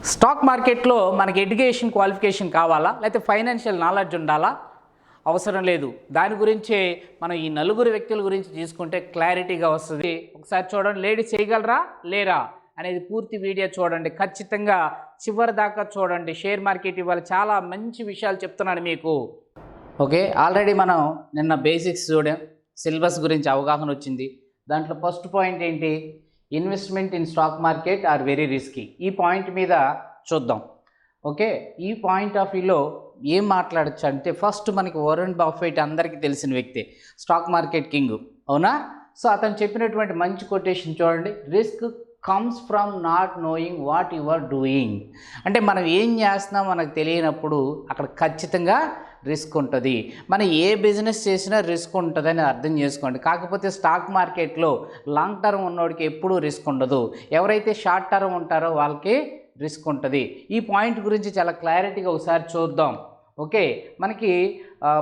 Stock మార్కెట్లో మనకి education qualification కావాలా లేకపోతే ఫైనాన్షియల్ నాలెడ్జ్ ఉండాలా? అవసరం లేదు. దాని గురించే మనం ఈ నలుగురు వ్యక్తుల గురించి తీసుకుంటే క్లారిటీగా వస్తుంది. ఒకసారి చూడండి, లేడీస్ చేయగలరా లేరా అనేది పూర్తి వీడియో చూడండి, ఖచ్చితంగా చివరి దాకా చూడండి. షేర్ మార్కెట్ ఇవాళ చాలా మంచి విషయాలు చెప్తున్నాను మీకు. ఓకే, ఆల్రెడీ మనం నిన్న బేసిక్స్ చూడాం, సిలబస్ గురించి అవగాహన వచ్చింది. దాంట్లో ఫస్ట్ పాయింట్ ఏంటి? Investment in stock market are very risky. ఈ పాయింట్ మీద చూద్దాం. ఓకే, ఈ పాయింట్ ఆఫ్ వ్యూలో ఏం మాట్లాడచ్చు అంటే, ఫస్ట్ మనకి వారెన్ బఫెట్ అందరికీ తెలిసిన వ్యక్తి, స్టాక్ మార్కెట్ కింగ్, అవునా? సో అతను చెప్పినటువంటి మంచి కొటేషన్ చూడండి, risk comes from not knowing what you are doing. అంటే మనం ఏం చేస్తున్నాం మనకు తెలియనప్పుడు అక్కడ ఖచ్చితంగా రిస్క్ ఉంటుంది. మనం ఏ బిజినెస్ చేసినా రిస్క్ ఉంటుందని అర్థం చేసుకోండి. కాకపోతే స్టాక్ మార్కెట్లో లాంగ్ టర్మ్ ఉన్నోడికి ఎప్పుడూ రిస్క్ ఉండదు. ఎవరైతే షార్ట్ టర్మ్ ఉంటారో వాళ్ళకి రిస్క్ ఉంటుంది. ఈ పాయింట్ గురించి చాలా క్లారిటీగా ఒకసారి చూద్దాం. ఓకే, మనకి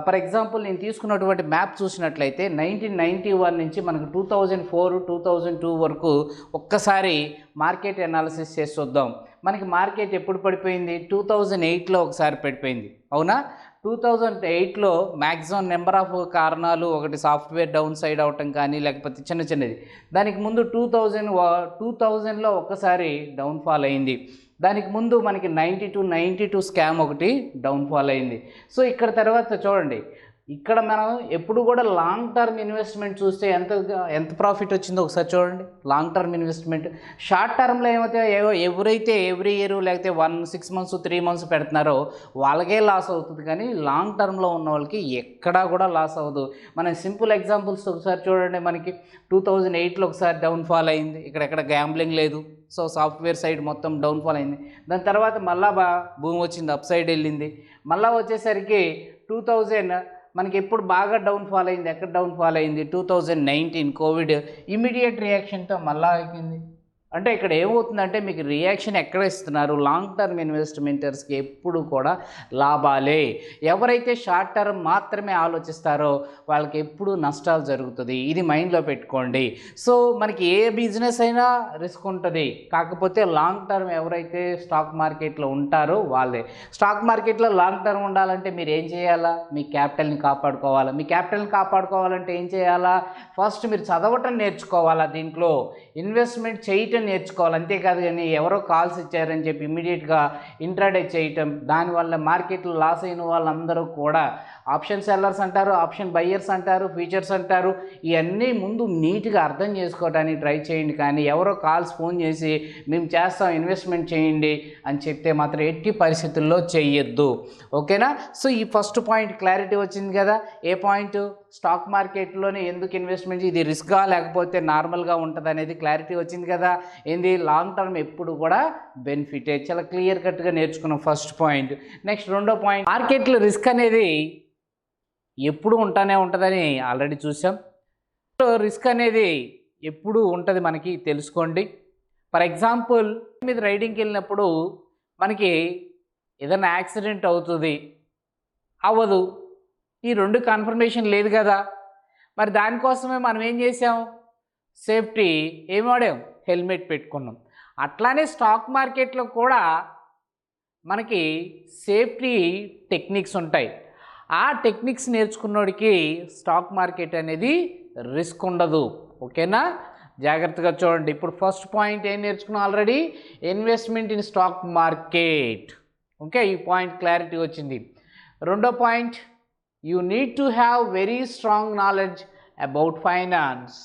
ఫర్ ఎగ్జాంపుల్ నేను తీసుకున్నటువంటి మ్యాప్ చూసినట్లయితే 1991 నుంచి మనకు 2004, 2002 వరకు ఒక్కసారి మార్కెట్ అనాలిసిస్ చేసి చూద్దాం. మనకి మార్కెట్ ఎప్పుడు పడిపోయింది? 2008లో ఒకసారి పడిపోయింది, అవునా? 2008లో మ్యాక్సిమం నెంబర్ ఆఫ్ కారణాలు, ఒకటి సాఫ్ట్వేర్ డౌన్ సైడ్ అవటం కానీ, లేకపోతే చిన్నది. దానికి ముందు 2000లో ఒక్కసారి డౌన్ఫాల్ అయింది. దానికి ముందు మనకి 92 స్కామ్ ఒకటి డౌన్ఫాల్ అయింది. సో ఇక్కడ తర్వాత చూడండి, ఇక్కడ మనం ఎప్పుడు కూడా లాంగ్ టర్మ్ ఇన్వెస్ట్మెంట్ చూస్తే ఎంత ప్రాఫిట్ వచ్చిందో ఒకసారి చూడండి. లాంగ్ టర్మ్ ఇన్వెస్ట్మెంట్, షార్ట్ టర్మ్లో ఏమైతే ఎవరైతే ఎవ్రీ ఇయర్ లేకపోతే 6 months 3 months పెడుతున్నారో వాళ్ళకే లాస్ అవుతుంది, కానీ లాంగ్ టర్మ్లో ఉన్న వాళ్ళకి ఎక్కడా కూడా లాస్ అవ్వదు. మనం సింపుల్ ఎగ్జాంపుల్స్ ఒకసారి చూడండి. మనకి 2008లో ఒకసారి డౌన్ఫాల్ అయింది, ఇక్కడెక్కడ గ్యాంబ్లింగ్ లేదు, సో సాఫ్ట్వేర్ సైడ్ మొత్తం డౌన్ఫాల్ అయింది. దాని తర్వాత మళ్ళా భూమి వచ్చింది, అప్ సైడ్ వెళ్ళింది. మళ్ళీ వచ్చేసరికి 2000 మనకి ఎప్పుడు బాగా డౌన్ఫాల్ అయింది, ఎక్కడ డౌన్ఫాల్ అయింది? 2019 కోవిడ్ ఇమీడియట్ రియాక్షన్తో మళ్ళా ఎక్కింది. అంటే ఇక్కడ ఏమవుతుందంటే మీకు రియాక్షన్ ఎక్కడ ఇస్తున్నారు? లాంగ్ టర్మ్ ఇన్వెస్ట్మెంటర్స్కి ఎప్పుడు కూడా లాభాలే. ఎవరైతే షార్ట్ టర్మ్ మాత్రమే ఆలోచిస్తారో వాళ్ళకి ఎప్పుడు నష్టాలు జరుగుతుంది. ఇది మైండ్లో పెట్టుకోండి. సో మనకి ఏ బిజినెస్ అయినా రిస్క్ ఉంటుంది, కాకపోతే లాంగ్ టర్మ్ ఎవరైతే స్టాక్ మార్కెట్లో ఉంటారో వాళ్ళే. స్టాక్ మార్కెట్లో లాంగ్ టర్మ్ ఉండాలంటే మీరు ఏం చేయాలా? మీ క్యాపిటల్ని కాపాడుకోవాలా. మీ క్యాపిటల్ని కాపాడుకోవాలంటే ఏం చేయాలా? ఫస్ట్ మీరు చదవటం నేర్చుకోవాలా, దీంట్లో ఇన్వెస్ట్మెంట్ చేయటం నేర్చుకోవాలి. అంతేకాదు కానీ ఎవరో కాల్స్ ఇచ్చారని చెప్పి ఇమీడియట్గా ఇంట్రాడే చేయటం, దానివల్ల మార్కెట్లో లాస్ అయిన వాళ్ళందరూ కూడా ఆప్షన్ సెల్లర్స్ అంటారు, ఆప్షన్ బయ్యర్స్ అంటారు, ఫీచర్స్ అంటారు. ఇవన్నీ ముందు నీట్గా అర్థం చేసుకోవడానికి ట్రై చేయండి. కానీ ఎవరో ఫోన్ చేసి మేము చేస్తాం ఇన్వెస్ట్మెంట్ చేయండి అని చెప్తే మాత్రం ఎట్టి పరిస్థితుల్లో చెయ్యొద్దు. ఓకేనా? సో ఈ ఫస్ట్ పాయింట్ క్లారిటీ వచ్చింది కదా. ఏ పాయింట్? స్టాక్ మార్కెట్లోనే ఎందుకు ఇన్వెస్ట్మెంట్, ఇది రిస్క్గా లేకపోతే నార్మల్గా ఉంటుంది అనేది క్లారిటీ వచ్చింది కదా. ఏంది? లాంగ్ టర్మ్ ఎప్పుడు కూడా బెనిఫిటే. చాలా క్లియర్ కట్గా నేర్చుకున్నాం ఫస్ట్ పాయింట్. నెక్స్ట్ రెండో పాయింట్, మార్కెట్లో రిస్క్ అనేది ఎప్పుడు ఉంటూనే ఉంటుందని ఆల్రెడీ చూసాం. రిస్క్ అనేది ఎప్పుడు ఉంటుంది మనకి తెలుసుకోండి. ఫర్ ఎగ్జాంపుల్ మీద రైడింగ్కి వెళ్ళినప్పుడు మనకి ఏదైనా యాక్సిడెంట్ అవుతుంది, అవ్వదు, ఈ రెండు కన్ఫర్మేషన్ లేదు కదా. మరి దానికోసమే మనం ఏం చేసాం? సేఫ్టీ ఏం వాడాం? హెల్మెట్ పెట్టుకున్నాం. అట్లానే స్టాక్ మార్కెట్లో కూడా మనకి సేఫ్టీ టెక్నిక్స్ ఉంటాయి. ఆ టెక్నిక్స్ నేర్చుకున్నోడికి స్టాక్ మార్కెట్ అనేది రిస్క్ ఉండదు. ఓకేనా? జాగ్రత్తగా చూడండి. ఇప్పుడు ఫస్ట్ పాయింట్ ఏం నేర్చుకున్నాం already? Investment in stock market. Okay, ఈ పాయింట్ క్లారిటీ వచ్చింది. రెండో point, you need to have very strong knowledge about finance.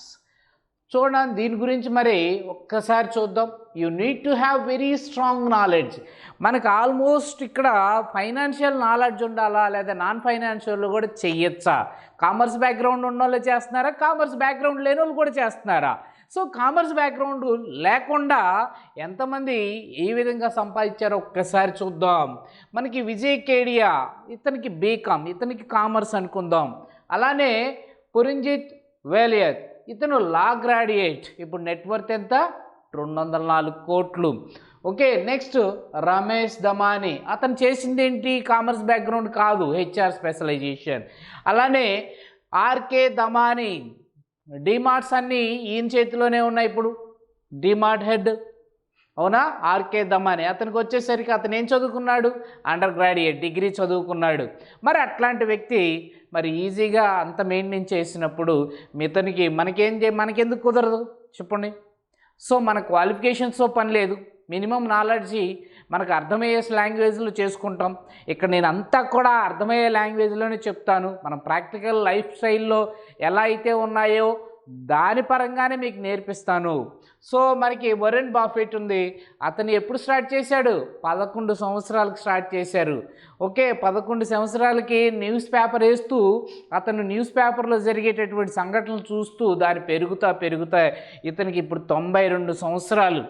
చూడండి దీని గురించి మరి ఒక్కసారి చూద్దాం. You need to have very strong knowledge. మనకు ఆల్మోస్ట్ ఇక్కడ ఫైనాన్షియల్ నాలెడ్జ్ ఉండాలా లేదా నాన్ ఫైనాన్షియల్ కూడా చెయ్యొచ్చా? కామర్స్ బ్యాక్గ్రౌండ్ ఉన్న వాళ్ళు చేస్తున్నారా, కామర్స్ బ్యాక్గ్రౌండ్ లేని వాళ్ళు కూడా చేస్తున్నారా? సో కామర్స్ బ్యాక్గ్రౌండ్ లేకుండా ఎంతమంది ఏ విధంగా సంపాదించారో ఒక్కసారి చూద్దాం. మనకి విజయ్ కేడియా, ఇతనికి బీకామ్, ఇతనికి కామర్స్ అనుకుందాం. అలానే పురంజిత్ వేలియత్, ఇతను లా గ్రాడ్యుయేట్, ఇప్పుడు నెట్వర్త్ ఎంత? 204 కోట్లు. ఓకే, నెక్స్ట్ రమేష్ దమాని, అతను చేసింది ఏంటి? కామర్స్ బ్యాక్గ్రౌండ్ కాదు, హెచ్ఆర్ స్పెషలైజేషన్. అలానే ఆర్కే దమాని, డిమార్ట్స్ అన్నీ ఈయన చేతిలోనే ఉన్నాయి. ఇప్పుడు డిమార్ట్ హెడ్. అవునా? ఆర్కే దమాని అతనికి వచ్చేసరికి అతను ఏం చదువుకున్నాడు? అండర్ గ్రాడ్యుయేట్ డిగ్రీ చదువుకున్నాడు. మరి అట్లాంటి వ్యక్తి మరి ఈజీగా అంత మెయింటైన్ చేసినప్పుడు ఇతనికి మనకెందుకు కుదరదు చెప్పండి? సో మన క్వాలిఫికేషన్స్తో పని లేదు, మినిమం నాలెడ్జి మనకు అర్థమయ్యే లాంగ్వేజ్లో చేసుకుంటాం. ఇక్కడ నేను అంతా కూడా అర్థమయ్యే లాంగ్వేజ్లోనే చెప్తాను. మనం ప్రాక్టికల్ లైఫ్ స్టైల్లో ఎలా అయితే ఉన్నాయో దాని పరంగానే మీకు నేర్పిస్తాను. సో మనకి వరుణ్ బాఫెట్ ఉంది. అతను ఎప్పుడు స్టార్ట్ చేశాడు? 11 సంవత్సరాలకు స్టార్ట్ చేశారు. ఓకే, 11 సంవత్సరాలకి న్యూస్ పేపర్ వేస్తూ అతను న్యూస్ పేపర్లో జరిగేటటువంటి సంఘటనలు చూస్తూ దాన్ని పెరుగుతా ఇతనికి ఇప్పుడు 92 సంవత్సరాలు,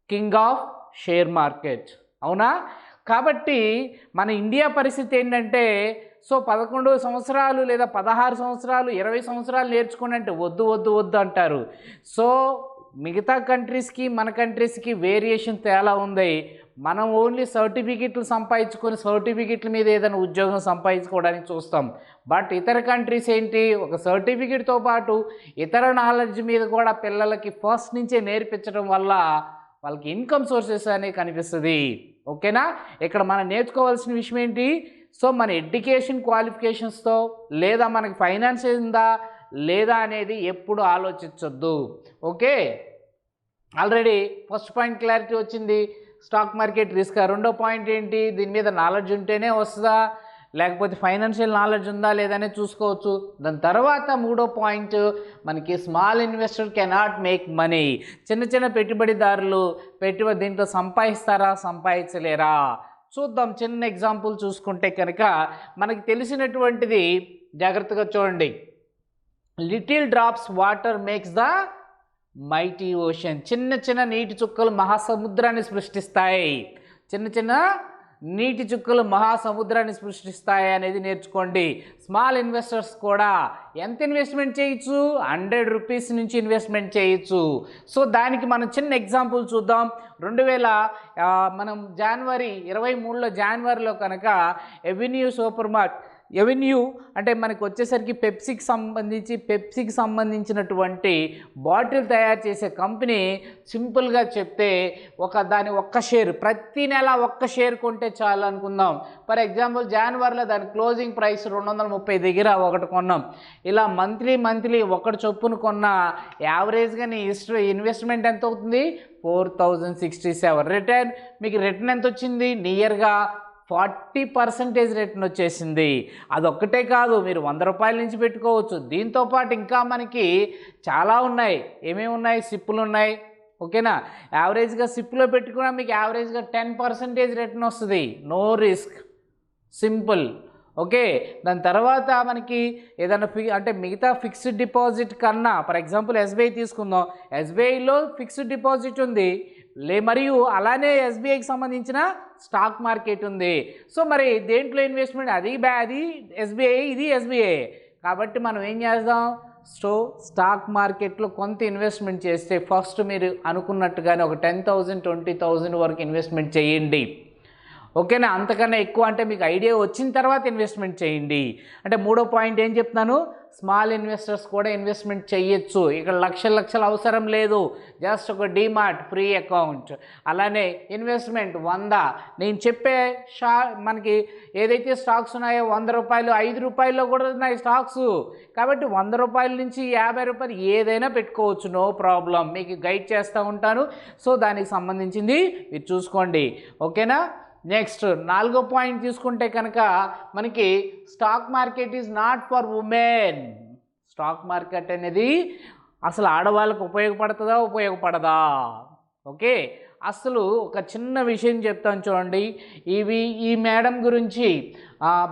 కింగ్ ఆఫ్ షేర్ మార్కెట్. అవునా? కాబట్టి మన ఇండియా పరిస్థితి ఏంటంటే, సో 11 సంవత్సరాలు లేదా 16 సంవత్సరాలు 20 సంవత్సరాలు నేర్చుకుని అంటే వద్దు అంటారు. సో మిగతా కంట్రీస్కి మన కంట్రీస్కి వేరియేషన్ తేలా ఉంది. మనం ఓన్లీ సర్టిఫికెట్లు సంపాదించుకొని సర్టిఫికెట్ల మీద ఏదైనా ఉద్యోగం సంపాదించుకోవడానికి చూస్తాం. బట్ ఇతర కంట్రీస్ ఏంటి, ఒక సర్టిఫికెట్తో పాటు ఇతర నాలెడ్జ్ మీద కూడా పిల్లలకి ఫస్ట్ నుంచే నేర్పించడం వల్ల వాళ్ళకి ఇన్కమ్ సోర్సెస్ అనేవి కనిపిస్తుంది. ఓకేనా? ఇక్కడ మనం నేర్చుకోవాల్సిన విషయం ఏంటి? సో మన ఎడ్యుకేషన్ క్వాలిఫికేషన్స్తో లేదా మనకి ఫైనాన్స్ ఉందా లేదా అనేది ఎప్పుడు ఆలోచించొద్దు. Okay, already first point clarity వచ్చింది, స్టాక్ మార్కెట్ రిస్క్. రెండో పాయింట్ ఏంటి, దీని మీద నాలెడ్జ్ ఉంటేనే వస్తుందా లేకపోతే ఫైనాన్షియల్ నాలెడ్జ్ ఉందా లేదనే చూసుకోవచ్చు. దాని తర్వాత మూడో పాయింట్ మనకి small investor cannot make money. చిన్న పెట్టుబడిదారులు దీంట్లో సంపాదిస్తారా సంపాదించలేరా చూద్దాం. చిన్న ఎగ్జాంపుల్ చూసుకుంటే కనుక మనకి తెలిసినటువంటిది జాగ్రత్తగా చూడండి. Little drops water makes the mighty ocean. చిన్న నీటి చుక్కలు మహాసముద్రాన్ని సృష్టిస్తాయి. చిన్న నీటి చుక్కలు మహాసముద్రాన్ని సృష్టిస్తాయి అనేది నేర్చుకోండి. స్మాల్ ఇన్వెస్టర్స్ కూడా ఎంత ఇన్వెస్ట్మెంట్ చేయొచ్చు? 100 రూపీస్ నుంచి ఇన్వెస్ట్మెంట్ చేయొచ్చు. సో దానికి మనం చిన్న ఎగ్జాంపుల్ చూద్దాం. మనం జనవరి 23లో కనుక ఎవెన్యూ అంటే మనకు వచ్చేసరికి పెప్సీకి సంబంధించినటువంటి బాటిల్ తయారు చేసే కంపెనీ. సింపుల్గా చెప్తే దాని ఒక్క షేర్ ప్రతి నెల ఒక్క షేర్ కొంటే చాలు అనుకుందాం. ఫర్ ఎగ్జాంపుల్ జనవరిలో దాని క్లోజింగ్ ప్రైస్ 230 దగ్గర ఒకటి కొన్నాం. ఇలా మంత్లీ ఒకటి చొప్పున కొన్న యావరేజ్గా నీ ఇన్వెస్ట్మెంట్ ఎంత అవుతుంది? 4067. రిటర్న్ ఎంత వచ్చింది? నియర్గా 40% రిటర్న్ వచ్చేసింది. అదొక్కటే కాదు, మీరు 100 రూపాయల నుంచి పెట్టుకోవచ్చు. దీంతోపాటు ఇంకా మనకి చాలా ఉన్నాయి. ఏమేమి ఉన్నాయి? సిప్పులు ఉన్నాయి. ఓకేనా? యావరేజ్గా సిప్పులో పెట్టుకున్నా మీకు యావరేజ్గా 10% రిటర్న్ వస్తుంది. No risk, simple. ఓకే, దాని తర్వాత మనకి ఏదైనా అంటే మిగతా ఫిక్స్డ్ డిపాజిట్ కన్నా ఫర్ ఎగ్జాంపుల్ ఎస్బీఐ తీసుకుందాం. ఎస్బీఐలో ఫిక్స్డ్ డిపాజిట్ ఉంది, మరియు అలానే ఎస్బీఐకి సంబంధించిన స్టాక్ మార్కెట్ ఉంది. సో మరి దేంట్లో ఇన్వెస్ట్మెంట్? అది ఎస్బీఐ, ఇది ఎస్బీఐ. కాబట్టి మనం ఏం చేద్దాం? స్టాక్ మార్కెట్లో కొంత ఇన్వెస్ట్మెంట్ చేస్తే ఫస్ట్ మీరు అనుకున్నట్టుగానే ఒక 10,000 20,000 వరకు ఇన్వెస్ట్మెంట్ చేయండి. ఓకేనా? అంతకన్నా ఎక్కువ అంటే మీకు ఐడియా వచ్చిన తర్వాత ఇన్వెస్ట్మెంట్ చేయండి. అంటే మూడో పాయింట్ ఏం చెప్తున్నాను, స్మాల్ ఇన్వెస్టర్స్ కూడా ఇన్వెస్ట్మెంట్ చేయొచ్చు. ఇక్కడ లక్షలు అవసరం లేదు. జస్ట్ ఒక డీమార్ట్ ఫ్రీ అకౌంట్, అలానే ఇన్వెస్ట్మెంట్ 100. నేను చెప్పే మనకి ఏదైతే స్టాక్స్ ఉన్నాయో 100 రూపాయలు 5 రూపాయల్లో కూడా ఉన్నాయి స్టాక్స్. కాబట్టి 100 రూపాయల నుంచి 50 రూపాయలు ఏదైనా పెట్టుకోవచ్చు, నో ప్రాబ్లం. మీకు గైడ్ చేస్తూ ఉంటాను. సో దానికి సంబంధించింది మీరు చూసుకోండి. ఓకేనా? నెక్స్ట్ 4వ పాయింట్ తీసుకుంటే కనుక మనకి stock market is not for women. Stock market అనేది అసలు ఆడవాళ్ళకు ఉపయోగపడదా? ఓకే, అసలు ఒక చిన్న విషయం చెప్తాను చూడండి. ఈ మేడం గురించి,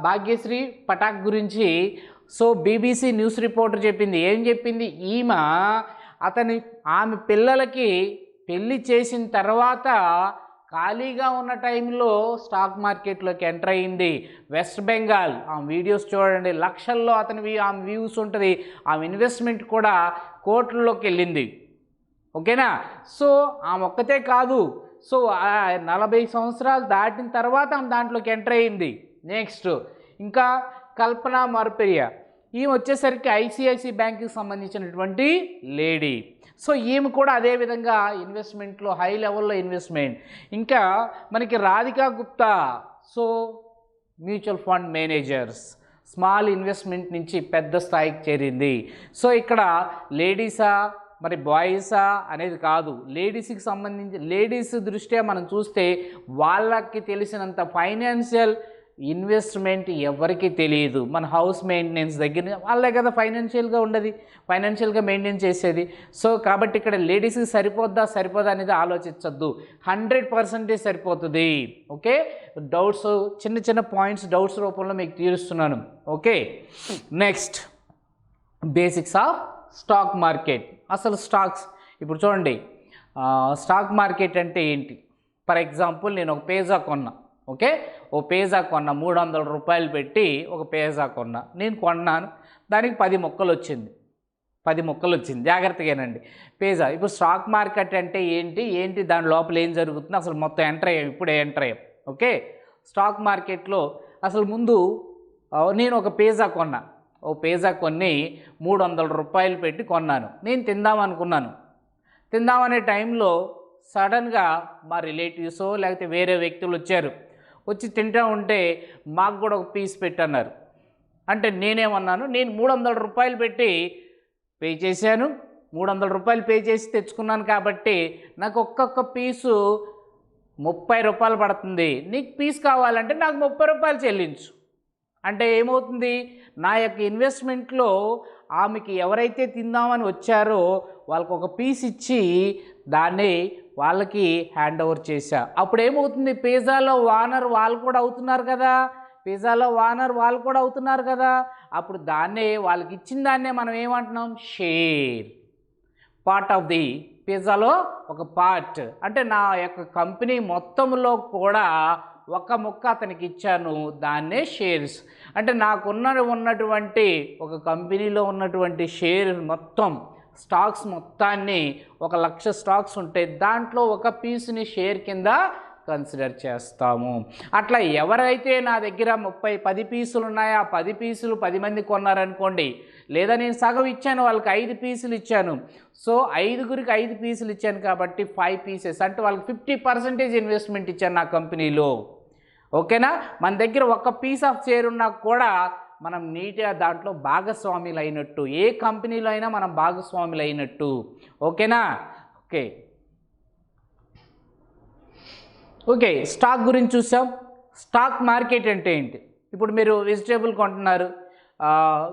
భాగ్యశ్రీ పటాక్ గురించి సో బీబీసీ న్యూస్ రిపోర్టర్ చెప్పింది. ఏం చెప్పింది? ఆమె పిల్లలకి పెళ్ళి చేసిన తర్వాత ఖాళీగా ఉన్న టైంలో స్టాక్ మార్కెట్లోకి ఎంటర్ అయ్యింది. వెస్ట్ బెంగాల్, ఆమె వీడియోస్ చూడండి, లక్షల్లో ఆమె వ్యూస్ ఉంటుంది. ఆమె ఇన్వెస్ట్మెంట్ కూడా కోట్లలోకి వెళ్ళింది. ఓకేనా? సో ఆమె ఒక్కతే కాదు, సో 40 సంవత్సరాలు దాటిన తర్వాత ఆమె దాంట్లోకి ఎంటర్ అయ్యింది. నెక్స్ట్ ఇంకా కల్పన మార్పెరియా, ఈమె వచ్చేసరికి ఐసిఐసి బ్యాంక్కి సంబంధించినటువంటి లేడీ. సో ఈమె కూడా అదే విధంగా ఇన్వెస్ట్మెంట్లో హై లెవెల్లో ఇన్వెస్ట్మెంట్. ఇంకా మనకి Radhika Gupta, so mutual fund managers, small investment నుంచి పెద్ద స్థాయికి చేరింది. సో ఇక్కడ లేడీసా మరి బాయ్సా అనేది కాదు, లేడీస్కి సంబంధించి లేడీస్ దృష్ట్యా మనం చూస్తే వాళ్ళకి తెలిసినంత ఫైనాన్షియల్ ఇన్వెస్ట్మెంట్ ఎవరికి తెలియదు. మన హౌస్ మెయింటెనెన్స్ దగ్గర వాళ్ళే కదా ఫైనాన్షియల్గా ఉండదు, ఫైనాన్షియల్గా మెయింటైన్ చేసేది. సో కాబట్టి ఇక్కడ లేడీస్కి సరిపోద్దా అనేది ఆలోచించద్దు, 100% సరిపోతుంది. ఓకే, డౌట్స్ చిన్న చిన్న పాయింట్స్ డౌట్స్ రూపంలో మీకు తీరుస్తున్నాను. Okay, next basics of stock market. అసలు స్టాక్స్ ఇప్పుడు చూడండి, స్టాక్ మార్కెట్ అంటే ఏంటి? ఫర్ ఎగ్జాంపుల్ నేను ఒక పేజా కొన్నా. ఓకే, ఓ పేజా కొన్నా, 300 రూపాయలు పెట్టి ఒక పేజా కొన్నా. నేను కొన్నాను, దానికి 10 ముక్కలు వచ్చింది, 10 ముక్కలు వచ్చింది. జాగ్రత్తగానండి పేజా. ఇప్పుడు స్టాక్ మార్కెట్ అంటే ఏంటి దాని లోపల ఏం జరుగుతుంది అసలు మొత్తం ఎంటర్ అయ్యాం, ఇప్పుడే ఎంటర్ అయ్యాం. ఓకే, స్టాక్ మార్కెట్లో అసలు ముందు నేను ఒక పేజా కొన్నా, ఓ పేజా కొన్ని 300 రూపాయలు పెట్టి కొన్నాను. నేను తిందామనుకున్నాను. తిందామనే టైంలో సడన్గా మా రిలేటివ్సో లేకపోతే వేరే వ్యక్తులు వచ్చి తింటూ ఉంటే మాకు కూడా ఒక పీస్ పెట్టన్నారు. అంటే నేనేమన్నాను, నేను 300 రూపాయలు పెట్టి పే చేశాను, 300 రూపాయలు పే చేసి తెచ్చుకున్నాను కాబట్టి నాకు ఒక్కొక్క పీసు 30 రూపాయలు పడుతుంది, నీకు పీస్ కావాలంటే నాకు 30 రూపాయలు చెల్లించు. అంటే ఏమవుతుంది, నా యొక్క ఇన్వెస్ట్మెంట్లో ఆమెకి ఎవరైతే తిందామని వచ్చారో వాళ్ళకు ఒక పీస్ ఇచ్చి దాన్ని వాళ్ళకి హ్యాండ్ ఓవర్ చేశా. అప్పుడు ఏమవుతుంది, పిజ్జాలో ఓనర్ వాళ్ళు కూడా అవుతున్నారు కదా, పిజ్జాలో ఓనర్ వాళ్ళు కూడా అవుతున్నారు కదా. అప్పుడు దాన్నే వాళ్ళకి ఇచ్చిన దాన్నే మనం ఏమంటున్నాం, షేర్, పార్ట్ ఆఫ్ ది పిజ్జాలో ఒక పార్ట్. అంటే నా యొక్క కంపెనీ మొత్తంలో కూడా ఒక ముక్క అతనికి ఇచ్చాను, దాన్నే షేర్స్. అంటే ఉన్నటువంటి ఒక కంపెనీలో ఉన్నటువంటి షేర్ మొత్తం స్టాక్స్ మొత్తాన్ని 1,00,000 స్టాక్స్ ఉంటే దాంట్లో ఒక పీస్ని షేర్ కింద కన్సిడర్ చేస్తాము. అట్లా ఎవరైతే నా దగ్గర 10 పీసులు ఉన్నాయో ఆ 10 పీసులు 10 మంది కొన్నారనుకోండి, లేదా నేను సగం ఇచ్చాను, వాళ్ళకి 5 పీసులు ఇచ్చాను. సో 5గురికి 5 పీసులు ఇచ్చాను కాబట్టి 5 పీసెస్ అంటే వాళ్ళకి 50% ఇన్వెస్ట్మెంట్ ఇచ్చాను నా కంపెనీలో. ఓకేనా, మన దగ్గర ఒక పీస్ ఆఫ్ షేర్ ఉన్నా కూడా మనం నీట్గా దాంట్లో భాగస్వాములు అయినట్టు, ఏ కంపెనీలో అయినా మనం భాగస్వాములు అయినట్టు. ఓకేనా, ఓకే స్టాక్ గురించి చూసాం. స్టాక్ మార్కెట్ అంటే ఏంటి? ఇప్పుడు మీరు వెజిటేబుల్ కొంటున్నారు,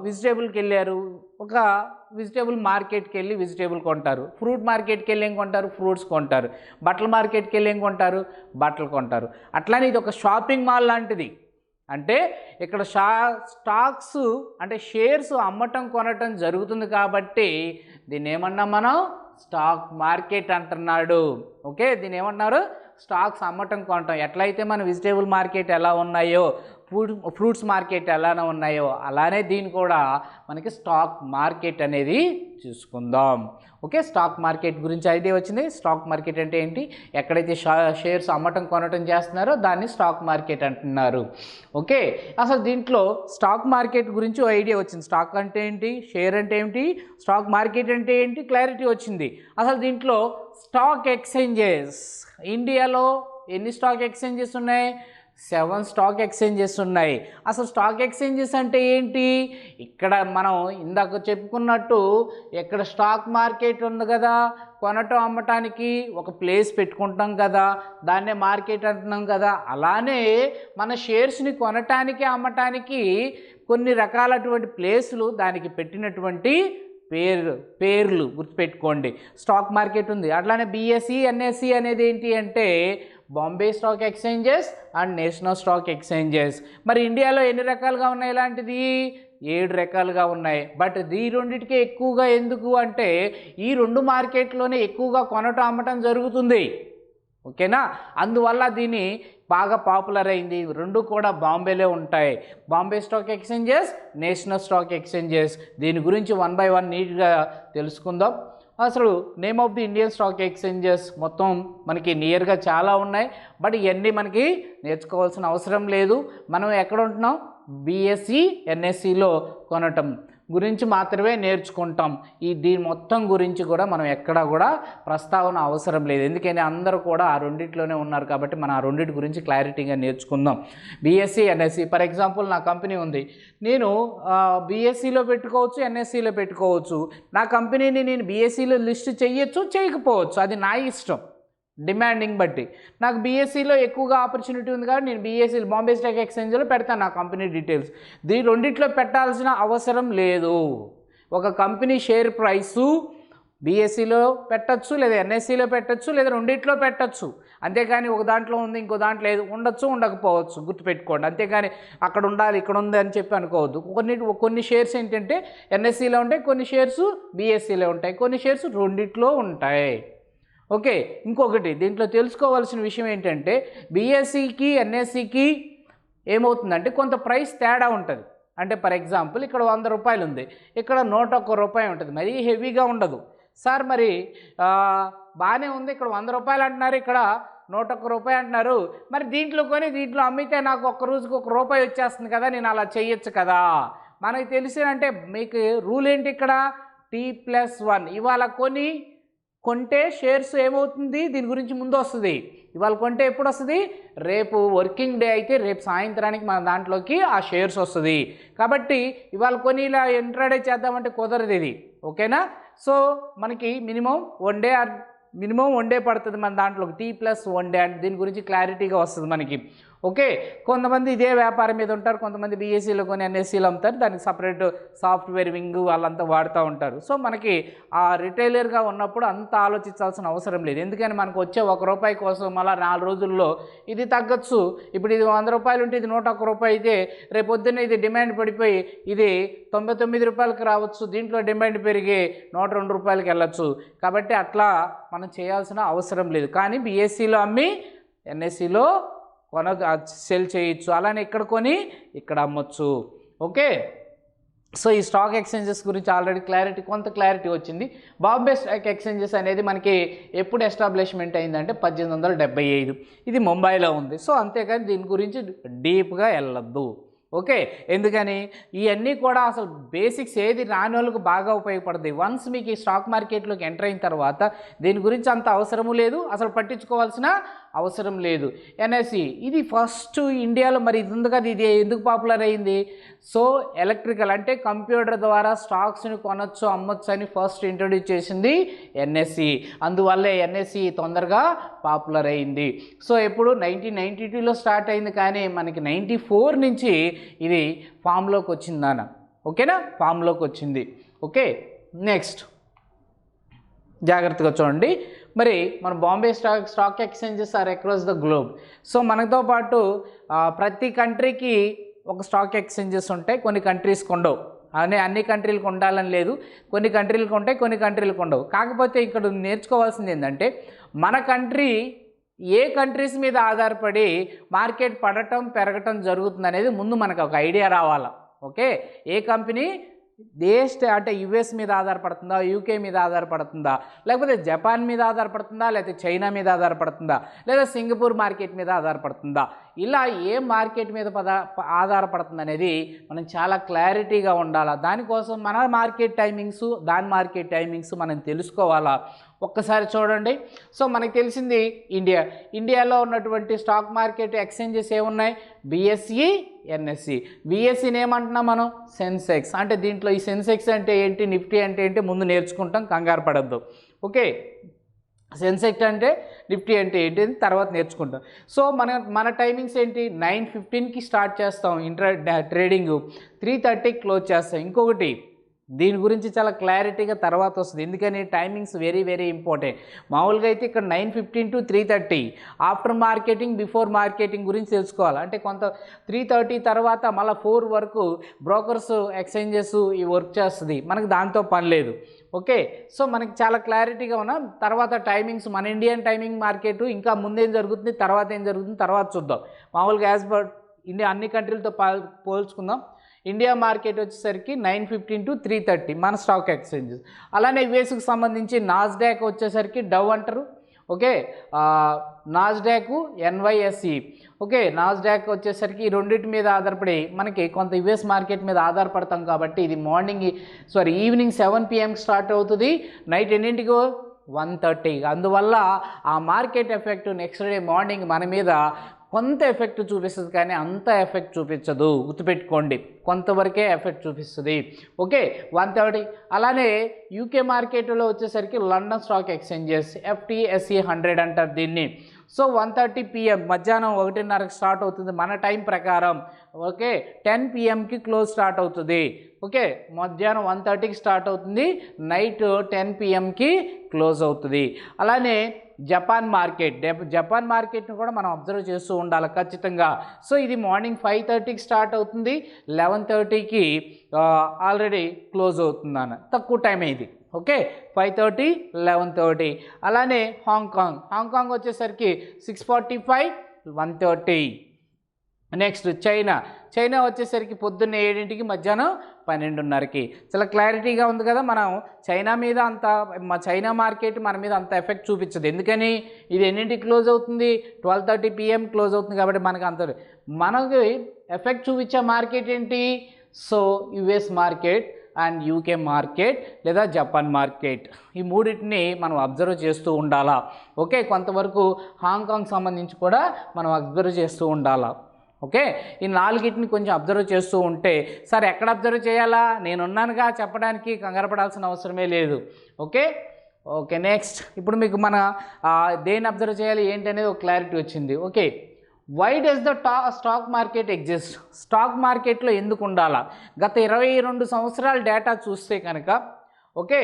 వెజిటేబుల్కి వెళ్ళారు, ఒక వెజిటేబుల్ మార్కెట్కి వెళ్ళి వెజిటేబుల్ కొంటారు, ఫ్రూట్ మార్కెట్కి వెళ్ళి ఏం కొంటారు, ఫ్రూట్స్ కొంటారు, బట్టల మార్కెట్కి వెళ్ళి ఏం కొంటారు, బట్టలు కొంటారు. అట్లానే ఇది ఒక షాపింగ్ మాల్ లాంటిది. అంటే ఇక్కడ స్టాక్స్ అంటే షేర్స్ అమ్మటం కొనటం జరుగుతుంది కాబట్టి దీన్ని ఏమన్నాం మనం, స్టాక్ మార్కెట్ అంటున్నాడు. ఓకే, దీన్ని ఏమన్నారు, స్టాక్స్ అమ్మటం కొనటం. ఎట్లయితే మన వెజిటేబుల్ మార్కెట్ ఎలా ఉన్నాయో, ఫ్రూట్స్ మార్కెట్ ఎలానే ఉన్నాయో అలానే దీన్ని కూడా మనకి స్టాక్ మార్కెట్ అనేది చూసుకుందాం. ఓకే, స్టాక్ మార్కెట్ గురించి ఐడియా వచ్చింది. స్టాక్ మార్కెట్ అంటే ఏంటి, ఎక్కడైతే షేర్స్ అమ్మటం కొనటం చేస్తున్నారో దాన్ని స్టాక్ మార్కెట్ అంటున్నారు. ఓకే, అసలు దీంట్లో స్టాక్ మార్కెట్ గురించి ఐడియా వచ్చింది. స్టాక్ అంటే ఏంటి, షేర్ అంటే ఏంటి, స్టాక్ మార్కెట్ అంటే ఏంటి, క్లారిటీ వచ్చింది. అసలు దీంట్లో స్టాక్ ఎక్స్చేంజెస్, ఇండియాలో ఎన్ని స్టాక్ ఎక్స్చేంజెస్ ఉన్నాయి, 7 స్టాక్ ఎక్స్చేంజెస్ ఉన్నాయి. అసలు స్టాక్ ఎక్స్చేంజెస్ అంటే ఏంటి, ఇక్కడ మనం ఇందాక చెప్పుకున్నట్టు ఇక్కడ స్టాక్ మార్కెట్ ఉంది కదా, కొనటం అమ్మటానికి ఒక ప్లేస్ పెట్టుకుంటాం కదా, దాన్నే మార్కెట్ అంటున్నాం కదా. అలానే మన షేర్స్ని కొనటానికి అమ్మటానికి కొన్ని రకాలటువంటి ప్లేసులు దానికి పెట్టినటువంటి పేర్లు గుర్తుపెట్టుకోండి. స్టాక్ మార్కెట్ ఉంది. అట్లానే BSE NSE అనేది ఏంటి అంటే Bombay stock exchanges and national stock exchanges. మరి ఇండియాలో ఎన్ని రకాలుగా ఉన్నాయి, ఇలాంటిది 7 రకాలుగా ఉన్నాయి. బట్ ఈ రెండింటికి ఎక్కువగా ఎందుకు అంటే ఈ 2 మార్కెట్లోనే ఎక్కువగా కొనటం అమ్మటం జరుగుతుంది. ఓకేనా, అందువల్ల దీన్ని బాగా పాపులర్ అయింది. 2 కూడా బాంబేలో ఉంటాయి, Bombay stock exchanges, national stock exchanges. దీని గురించి 1 by 1 నీట్గా తెలుసుకుందాం. అసలు name of the Indian stock exchanges మొత్తం మనకి నియర్గా చాలా ఉన్నాయి. బట్ ఇవన్నీ మనకి నేర్చుకోవాల్సిన అవసరం లేదు. మనం ఎక్కడ ఉంటున్నాం, BSE NSEలో కొనటం. గురించి మాత్రమే నేర్చుకుంటాం. దీని మొత్తం గురించి కూడా మనం ఎక్కడా కూడా ప్రస్తావన అవసరం లేదు, ఎందుకని అందరూ కూడా ఆ రెండిట్లోనే ఉన్నారు కాబట్టి మనం ఆ రెండింటి గురించి క్లారిటీగా నేర్చుకుందాం. బీఎస్సీ ఎన్ఎస్సి ఫర్ ఎగ్జాంపుల్ నా కంపెనీ ఉంది, నేను బీఎస్సీలో పెట్టుకోవచ్చు, ఎన్ఎస్సిలో పెట్టుకోవచ్చు. నా కంపెనీని నేను బీఎస్సీలో లిస్ట్ చేయొచ్చు, చేయకపోవచ్చు, అది నా ఇష్టం, డిమాండింగ్ బట్టి. నాకు బీఎస్సీలో ఎక్కువగా ఆపర్చునిటీ ఉంది కాబట్టి నేను బీఎస్సీ బాంబే స్టాక్ ఎక్స్చేంజ్లో పెడతాను నా కంపెనీ డీటెయిల్స్. రెండిట్లో పెట్టాల్సిన అవసరం లేదు. ఒక కంపెనీ షేర్ ప్రైసు బీఎస్సీలో పెట్టచ్చు, లేదా ఎన్ఎస్సీలో పెట్టచ్చు, లేదా రెండిట్లో పెట్టచ్చు. అంతేకాని ఒక దాంట్లో ఉంది ఇంకో దాంట్లో లేదు, ఉండొచ్చు ఉండకపోవచ్చు, గుర్తుపెట్టుకోండి. అంతేకాని అక్కడ ఉండాలి ఇక్కడ ఉంది అని చెప్పి అనుకోవద్దు. కొన్ని షేర్స్ ఏంటంటే ఎన్ఎస్సీలో ఉంటాయి, కొన్ని షేర్స్ బీఎస్సీలో ఉంటాయి, కొన్ని షేర్స్ రెండిట్లో ఉంటాయి. ఓకే, ఇంకొకటి దీంట్లో తెలుసుకోవాల్సిన విషయం ఏంటంటే బీఎస్సీకి ఎన్ఎస్సికి ఏమవుతుందంటే కొంత ప్రైస్ తేడా ఉంటుంది. అంటే ఫర్ ఎగ్జాంపుల్ ఇక్కడ 100 రూపాయలు ఉంది, ఇక్కడ 101 రూపాయి ఉంటుంది, మరీ హెవీగా ఉండదు. సార్ మరి బాగానే ఉంది, ఇక్కడ 100 రూపాయలు అంటున్నారు, ఇక్కడ 101 రూపాయి అంటున్నారు, మరి దీంట్లో కొని దీంట్లో అమ్మితే నాకు ఒక్క రోజుకి ₹1 వచ్చేస్తుంది కదా, నేను అలా చేయొచ్చు కదా. మనకి తెలిసినంటే మీకు రూల్ ఏంటి ఇక్కడ, T+1. ఇవాళ కొంటే షేర్స్ ఏమవుతుంది, దీని గురించి ముందు వస్తుంది. ఇవాళ కొంటే ఎప్పుడు వస్తుంది, రేపు వర్కింగ్ డే అయితే రేపు సాయంత్రానికి మన దాంట్లోకి ఆ షేర్స్ వస్తుంది. కాబట్టి ఇవాళ కొని ఇలా ఇంట్రాడే చేద్దామంటే కుదరదు ఇది. ఓకేనా, సో మనకి మినిమం వన్ డే పడుతుంది మన దాంట్లోకి, T+1 డే అంటే దీని గురించి క్లారిటీగా వస్తుంది మనకి. ఓకే, కొంతమంది ఇదే వ్యాపారం మీద ఉంటారు, కొంతమంది బీఎస్సీలో కొన్ని ఎన్ఎస్సీలో అమ్ముతారు, దానికి సపరేట్ సాఫ్ట్వేర్ వింగ్ వాళ్ళంతా వాడుతూ ఉంటారు. సో మనకి ఆ రిటైలర్గా ఉన్నప్పుడు అంత ఆలోచించాల్సిన అవసరం లేదు, ఎందుకని మనకు వచ్చే ₹1 కోసం మళ్ళీ 4 రోజుల్లో ఇది తగ్గచ్చు. ఇప్పుడు ఇది 100 రూపాయలు ఉంటే ఇది 101 రూపాయి అయితే రేపు పొద్దున్న ఇది డిమాండ్ పడిపోయి ఇది 99 రూపాయలకి రావచ్చు, దీంట్లో డిమాండ్ పెరిగి 102 రూపాయలకి వెళ్ళచ్చు. కాబట్టి అట్లా మనం చేయాల్సిన అవసరం లేదు. కానీ బీఎస్సీలో అమ్మి ఎన్ఎస్సీలో సెల్ చేయొచ్చు, అలానే ఇక్కడ కొని ఇక్కడ అమ్మొచ్చు. ఓకే, సో ఈ స్టాక్ ఎక్స్చేంజెస్ గురించి ఆల్రెడీ కొంత క్లారిటీ వచ్చింది. బాంబే స్టాక్ ఎక్స్చేంజెస్ అనేది మనకి ఎప్పుడు ఎస్టాబ్లిష్మెంట్ అయిందంటే 1875. ఇది ముంబైలో ఉంది. సో అంతేకాని దీని గురించి డీప్గా వెళ్ళొద్దు. ఓకే, ఎందుకని ఇవన్నీ కూడా అసలు బేసిక్స్ ఏది రాని వాళ్ళకు బాగా ఉపయోగపడుతుంది. వన్స్ మీకు ఈ స్టాక్ మార్కెట్లోకి ఎంటర్ అయిన తర్వాత దీని గురించి అంత అవసరము లేదు, అసలు పట్టించుకోవాల్సిన అవసరం లేదు. ఎన్ఎస్సి ఇది ఫస్ట్ ఇండియాలో, మరి ఇది ఉంది కదా, ఇది ఎందుకు పాపులర్ అయింది? సో ఎలక్ట్రికల్ అంటే కంప్యూటర్ ద్వారా స్టాక్స్ని కొనొచ్చు అమ్మొచ్చు అని ఫస్ట్ ఇంట్రొడ్యూస్ చేసింది ఎన్ఎస్సి. అందువల్లే ఎన్ఎస్సి తొందరగా పాపులర్ అయింది. సో ఎప్పుడు 1992లో స్టార్ట్ అయింది, కానీ మనకి 94 నుంచి ఇది ఫామ్లోకి వచ్చిందన్న. ఓకేనా, ఫామ్లోకి వచ్చింది. ఓకే, నెక్స్ట్ జాగ్రత్తగా చూడండి. మరి మన Bombay stock exchanges are across the globe. So మనతో పాటు ప్రతి కంట్రీకి ఒక స్టాక్ ఎక్స్చేంజెస్ ఉంటాయి, కొన్ని కంట్రీస్కి ఉండవు. అన్ని కంట్రీలకు ఉండాలని లేదు, కొన్ని కంట్రీలకు ఉంటాయి, కొన్ని కంట్రీలకు ఉండవు. కాకపోతే ఇక్కడ నేర్చుకోవాల్సింది ఏంటంటే మన కంట్రీ ఏ కంట్రీస్ మీద ఆధారపడి మార్కెట్ పడటం పెరగటం జరుగుతుంది అనేది ముందు మనకు ఒక ఐడియా రావాలా. ఓకే, ఏ కంపెనీ అంటే యుఎస్ మీద ఆధారపడుతుందా, యూకే మీద ఆధారపడుతుందా, లేకపోతే జపాన్ మీద ఆధారపడుతుందా, లేకపోతే చైనా మీద ఆధారపడుతుందా, లేదా సింగపూర్ మార్కెట్ మీద ఆధారపడుతుందా, ఇలా ఏ మార్కెట్ మీద ఆధారపడుతుంది అనేది మనం చాలా క్లారిటీగా ఉండాలా. దానికోసం మన మార్కెట్ టైమింగ్స్ దాని మార్కెట్ టైమింగ్స్ మనం తెలుసుకోవాలా. ఒక్కసారి చూడండి. సో మనకు తెలిసింది ఇండియాలో ఉన్నటువంటి స్టాక్ మార్కెట్ ఎక్స్చేంజెస్ ఏమున్నాయి, బీఎస్ఈ ఎన్ఎస్సి. బీఎస్సీని ఏమంటున్నాం మనం, సెన్సెక్స్. అంటే దీంట్లో ఈ సెన్సెక్స్ అంటే ఏంటి, నిఫ్టీ అంటే ఏంటి ముందు నేర్చుకుంటాం, కంగారు పడద్దు. ఓకే, సెన్సెక్స్ అంటే నిఫ్టీ అంటే ఏంటి తర్వాత నేర్చుకుంటాం. సో మన టైమింగ్స్ ఏంటి, 9:15కి స్టార్ట్ చేస్తాం ట్రేడింగ్, 3:30కి క్లోజ్ చేస్తాం. ఇంకొకటి దీని గురించి చాలా క్లారిటీగా తర్వాత వస్తుంది, ఎందుకని టైమింగ్స్ వెరీ వెరీ ఇంపార్టెంట్. మామూలుగా అయితే ఇక్కడ 9:15 to 3:30 after marketing before marketing గురించి తెలుసుకోవాలి. అంటే కొంత 3:30 తర్వాత మళ్ళీ 4 వరకు బ్రోకర్స్ ఎక్స్చేంజెస్ ఈ వర్క్ చేస్తుంది, మనకు దాంతో పని లేదు. ఓకే, సో మనకి చాలా క్లారిటీగా ఉన్నాం. తర్వాత టైమింగ్స్ మన ఇండియన్ టైమింగ్ మార్కెట్ ఇంకా ముందేం జరుగుతుంది తర్వాత ఏం జరుగుతుంది తర్వాత చూద్దాం. మామూలుగా యాజ్ పర్ ఇండియా అన్ని కంట్రీలతో పోల్చుకుందాం. ఇండియా మార్కెట్ వచ్చేసరికి 9:15 to 3:30 మన స్టాక్ ఎక్స్చేంజెస్. అలానే యుఎస్కి సంబంధించి నాస్డాక్ వచ్చేసరికి డవ్ అంటారు. Okay, Nasdaq, NYSE. Okay, Nasdaq వచ్చేసరికి ఈ రెండింటి మీద ఆధారపడి మనకి కొంత యుఎస్ మార్కెట్ మీద ఆధారపడతాం కాబట్టి ఇది ఈవినింగ్ 7 PM స్టార్ట్ అవుతుంది, నైట్ ఎన్నింటికి 1:30. అందువల్ల ఆ market effect next day morning మన మీద కొంత ఎఫెక్ట్ చూపిస్తుంది, కానీ అంత ఎఫెక్ట్ చూపించదు, గుర్తుపెట్టుకోండి, కొంతవరకే ఎఫెక్ట్ చూపిస్తుంది. ఓకే, 1:30. అలానే యూకే మార్కెట్లో వచ్చేసరికి లండన్ స్టాక్ ఎక్స్చేంజెస్ FTSE 100 అంటారు దీన్ని. సో 1:30 PM మధ్యాహ్నం 1:30కి స్టార్ట్ అవుతుంది మన టైం ప్రకారం. ఓకే, 10 PMకి క్లోజ్ స్టార్ట్ అవుతుంది. ఓకే, మధ్యాహ్నం 1:30కి స్టార్ట్ అవుతుంది, నైట్ 10 PMకి క్లోజ్ అవుతుంది. అలానే జపాన్ మార్కెట్ని కూడా మనం అబ్జర్వ్ చేస్తూ ఉండాలి ఖచ్చితంగా. సో ఇది మార్నింగ్ 5:30కి స్టార్ట్ అవుతుంది, 11:30కి ఆల్రెడీ క్లోజ్ అవుతుందన్న, తక్కువ టైం ఇది. ఓకే, 5:30, 11:30. అలానే హాంకాంగ్ వచ్చేసరికి 6:45, 1:30. నెక్స్ట్ చైనా వచ్చేసరికి పొద్దున్న 7ంటికి, మధ్యాహ్నం 12:30కి. చాలా క్లారిటీగా ఉంది కదా. మనం చైనా మార్కెట్ మన మీద అంత ఎఫెక్ట్ చూపించదు, ఎందుకని ఇది ఎన్నింటికి క్లోజ్ అవుతుంది, 12:30 PM క్లోజ్ అవుతుంది కాబట్టి మనకి ఎఫెక్ట్ చూపించే మార్కెట్ ఏంటి? So US market and UK market లేదా జపాన్ మార్కెట్, ఈ మూడింటిని మనం అబ్జర్వ్ చేస్తూ ఉండాలా. ఓకే, కొంతవరకు హాంకాంగ్ సంబంధించి కూడా మనం అబ్జర్వ్ చేస్తూ ఉండాలా. ఓకే, ఈ 4టిని కొంచెం అబ్జర్వ్ చేస్తూ ఉంటే, సార్ ఎక్కడ అబ్జర్వ్ చేయాలా, నేనున్నానుగా చెప్పడానికి, కంగారు పడాల్సిన అవసరమే లేదు. ఓకే, నెక్స్ట్ ఇప్పుడు మీకు దేన్ని అబ్జర్వ్ చేయాలి ఏంటి అనేది ఒక క్లారిటీ వచ్చింది. Okay, why does the stock market exist? Stock మార్కెట్లో ఎందుకు ఉండాలా? గత 22 సంవత్సరాల డేటా చూస్తే కనుక, ఓకే,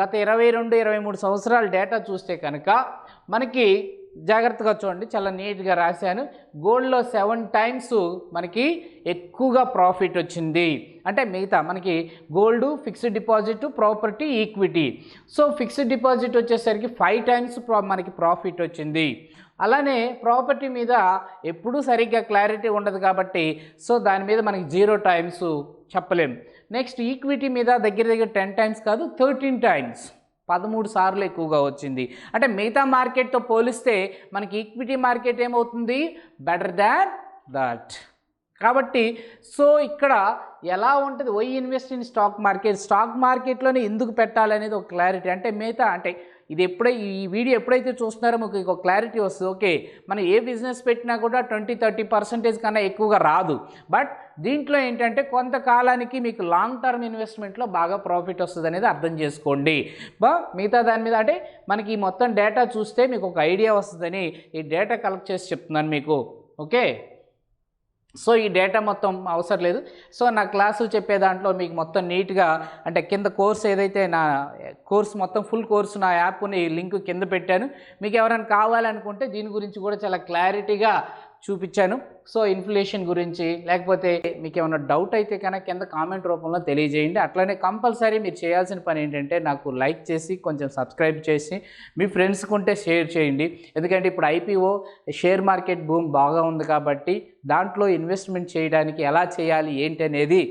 గత 22-23 సంవత్సరాల డేటా చూస్తే కనుక మనకి జాగ్రత్తగా చూడండి, చాలా నీట్గా రాశాను. గోల్డ్లో 7 times మనకి ఎక్కువగా ప్రాఫిట్ వచ్చింది. అంటే మిగతా మనకి gold, fixed deposit, property, equity. So fixed deposit వచ్చేసరికి 5 times మనకి ప్రాఫిట్ వచ్చింది. అలానే ప్రాపర్టీ మీద ఎప్పుడూ సరిగ్గా క్లారిటీ ఉండదు కాబట్టి సో దాని మీద మనకి 0 times చెప్పలేం. నెక్స్ట్ ఈక్విటీ మీద దగ్గర 10 times కాదు, 13 times, 13 సార్లు ఎక్కువగా వచ్చింది. అంటే మిగతా మార్కెట్తో పోలిస్తే మనకి ఈక్విటీ మార్కెట్ ఏమవుతుంది, బెటర్ దాన్ దట్. కాబట్టి సో ఇక్కడ ఎలా ఉంటుంది, వై ఇన్వెస్ట్ ఇన్ స్టాక్ మార్కెట్లోనే ఎందుకు పెట్టాలనేది ఒక క్లారిటీ. అంటే ఇది ఈ వీడియో ఎప్పుడైతే చూస్తున్నారో మీకు ఒక క్లారిటీ వస్తుంది. ఓకే, మనం ఏ బిజినెస్ పెట్టినా కూడా 20-30% కన్నా ఎక్కువగా రాదు. బట్ దీంట్లో ఏంటంటే కొంతకాలానికి మీకు లాంగ్ టర్మ్ ఇన్వెస్ట్మెంట్లో బాగా ప్రాఫిట్ వస్తుంది అనేది అర్థం చేసుకోండి. మిగతా దాని మీద అంటే మనకి ఈ మొత్తం డేటా చూస్తే మీకు ఒక ఐడియా వస్తుందని ఈ డేటా కలెక్ట్ చేసి చెప్తున్నాను మీకు. ఓకే, సో ఈ డేటా మొత్తం అవసరం లేదు. సో నా క్లాసులు చెప్పే దాంట్లో మీకు మొత్తం నీట్గా అంటే కింద కోర్స్ ఏదైతే నా కోర్స్ మొత్తం ఫుల్ కోర్సు నా యాప్ని లింక్ కింద పెట్టాను. మీకు ఎవరైనా కావాలనుకుంటే దీని గురించి కూడా చాలా క్లారిటీగా చూపించాను. సో ఇన్ఫ్లేషన్ గురించి లేకపోతే మీకు ఏమైనా డౌట్ అయితే కనుక కింద కామెంట్ రూపంలో తెలియజేయండి. అట్లనే కంపల్సరీ మీరు చేయాల్సిన పని ఏంటంటే నాకు లైక్ చేసి కొంచెం సబ్స్క్రైబ్ చేసి మీ ఫ్రెండ్స్కి ఉంటే షేర్ చేయండి. ఎందుకంటే ఇప్పుడు IPO షేర్ మార్కెట్ బూమ్ బాగా ఉంది కాబట్టి దాంట్లో ఇన్వెస్ట్మెంట్ చేయడానికి ఎలా చేయాలి ఏంటి అనేది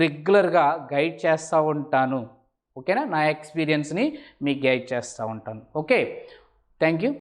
రెగ్యులర్గా గైడ్ చేస్తూ ఉంటాను. ఓకేనా, నా ఎక్స్పీరియన్స్ని మీకు గైడ్ చేస్తూ ఉంటాను. Okay, thank you.